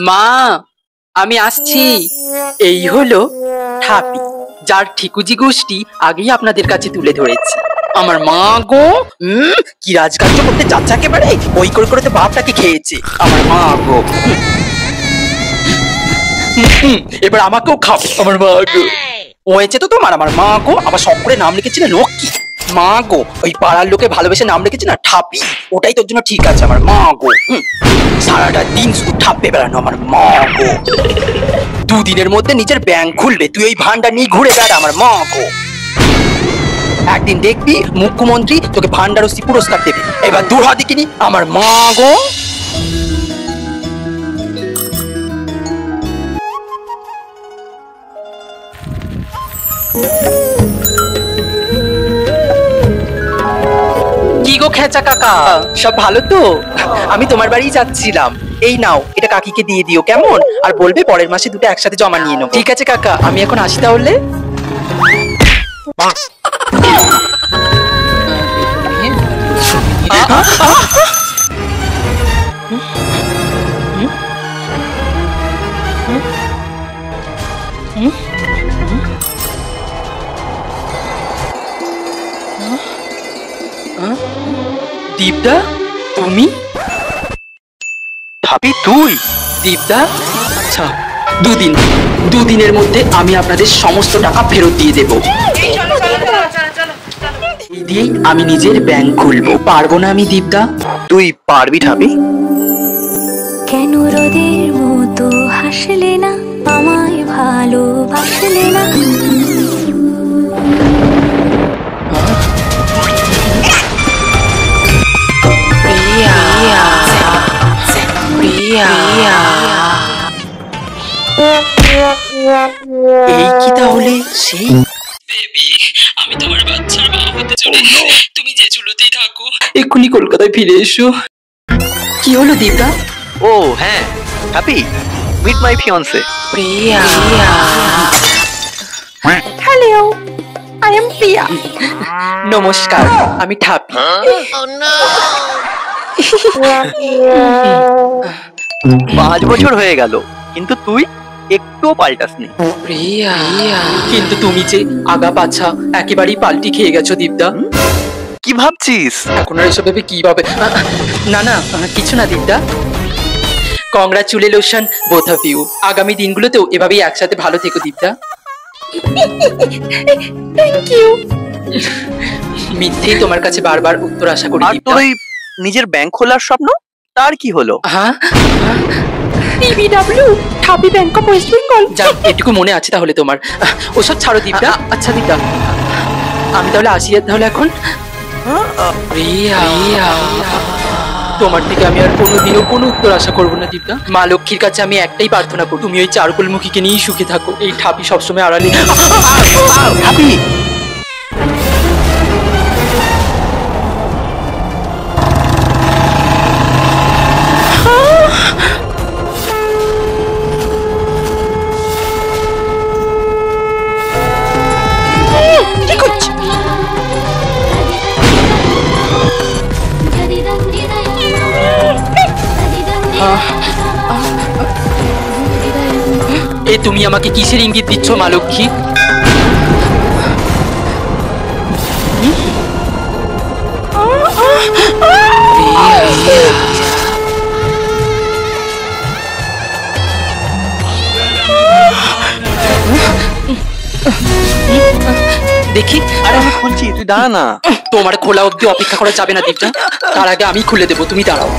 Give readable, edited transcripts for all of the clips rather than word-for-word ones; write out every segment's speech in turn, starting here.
মা, আমি আসছি। এই হলো ঠাপি, যার ঠিকুজি গোষ্ঠী আগেই আপনাদের কাছে তুলে ধরেছি। আমার মা গো, কি রাজকার্য করতে যাচ্ছে একেবারে। ওই করে করে তো বাপটাকে খেয়েছে আমার মা গো। এবার আমাকেও খাও আমার মা গো। হয়েছে তো তোমার, আমার মা গো। আবার শখ করে নাম লিখেছিলে লক্ষ্মী। মা গো, ওই পাড়ার লোকে ভালোবেসে নাম রেখেছে না ঠাপি, ওটাই তোর জন্য ঠিক আছে আমার মা গো। সারাটা দিন শুধু ঠাপ্পে বেড়ানো আমার মা গো। দুদিনের মধ্যে নিজের ব্যাংক খুলবে, তুই ওই ভান্ডার নিয়ে ঘুরে বেড়া আমার মা গো। একদিন দেখবি মুখ্যমন্ত্রী তোকে ভান্ডারশ্রী পুরস্কার দেবে। এবার দূর হ দেখিনি আমার মা গো। কি গো খেচা কাকা, সব ভালো তো? আমি তোমার বাড়ি যাচ্ছিলাম। এই নাও, এটা কাকিকে দিয়ে দিও কেমন? আর বলবে পরের মাসে দুটো একসাথে জমা নিয়ে নেবো। ঠিক আছে কাকা, আমি এখন আসি তাহলে। দীপদা, তুমি? ঠাপি তুই? দীপদা, আচ্ছা, দুদিনের মধ্যে আমি আপনাদের সমস্ত টাকা ফেরত দিয়ে দেব। এই দিয়েই আমি নিজের ব্যাংক খুলবো। পারবো না আমি দীপদা? তুই পারবি ঠাপি। কেন রোদের মতো হাসলে না, আমায় ভালোবাসলে না? এই কি তাহলে সেই বেবি? আমি তোমার বাচ্চার মা হতে চলেছি। তুমি যে চুলোতেই থাকো, এক্ষুনি কলকাতায় ফিরে এসো। কি হলো দীপদা? ও হ্যাঁ Thapi, meet my fiancee. Priya. Hello, I am Priya. নমস্কার, আমি ঠাপি। 5 বছর হয়ে গেল, কিন্তু তুই একটুও পাল্টাসনি। প্রিয়া, কিন্তু তুমি যে আগা পাছা একেবারেই পাল্টি খেয়ে গেছো দীপদা। কি ভাবছিস? এখন আর এসব ভেবে কি ভাবে? না না, কিছু না দীপদা। Congratulation both of you. আগামী দিনগুলোতেও এভাবেই একসাথে ভালো থেকো দীপদা। Thank you. মিথ্যেই তোমার কাছে বারবার উত্তর আশা করি আর দীপদা। তোর ওই নিজের ব্যাংক খোলার স্বপ্ন, তার কি হলো? হ্যাঁ, টিবিডব্লিউ, ঠাপি ব্যাংক অফ ওয়েস্ট বেঙ্গল। যাক, এটুকু মনে আছে তাহলে তোমার। ওসব ছাড়ো দীপদা। আচ্ছা দীপদা, আমি তাহলে আসি তাহলে এখন। প্রিয়া, তোমার থেকে আমি আর কোনোদিনও কোনো উত্তর আশা করবো না দীপদা। মা লক্ষ্মীর কাছে আমি একটাই প্রার্থনা করি, তুমি ওই চারকোলমুখীকে নিয়েই সুখে থাকো। এই ঠাপি সবসময় আড়ালে। ঠাপি, কি করছিস? এ তুমি আমাকে কিসের ইঙ্গিত দিচ্ছ মা লক্ষ্মী? দেখি। আরে আমি খুলছি, তুই দাঁড়া না। তোমার খোলা অবধি অপেক্ষা করা যাবে না দীপটা, তার আগে আমি খুলে দেবো, তুমি দাঁড়াও।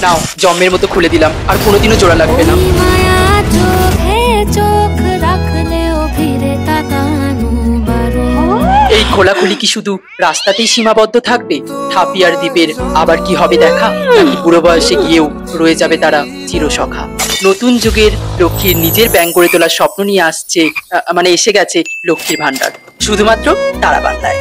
নাও, জম্মের মতো খুলে দিলাম, আর কোনোদিনও জোড়া লাগবে না। মায়া চোখে চোখ রাখলেও ফিরে তাকানো বারণ। এই খোলাখুলি কি শুধু রাস্তাতেই সীমাবদ্ধ থাকবে? ঠাপি আর দ্বীপের আবার কি হবে দেখা? নাকি বুড়ো বয়সে গিয়েও রয়ে যাবে তারা চিরসখা? নতুন যুগের লক্ষ্মীর নিজের ব্যাংক গড়ে তোলার স্বপ্ন নিয়ে আসছে, মানে এসে গেছে লক্ষ্মীর ভান্ডার, শুধুমাত্র তারাবান্ধায়।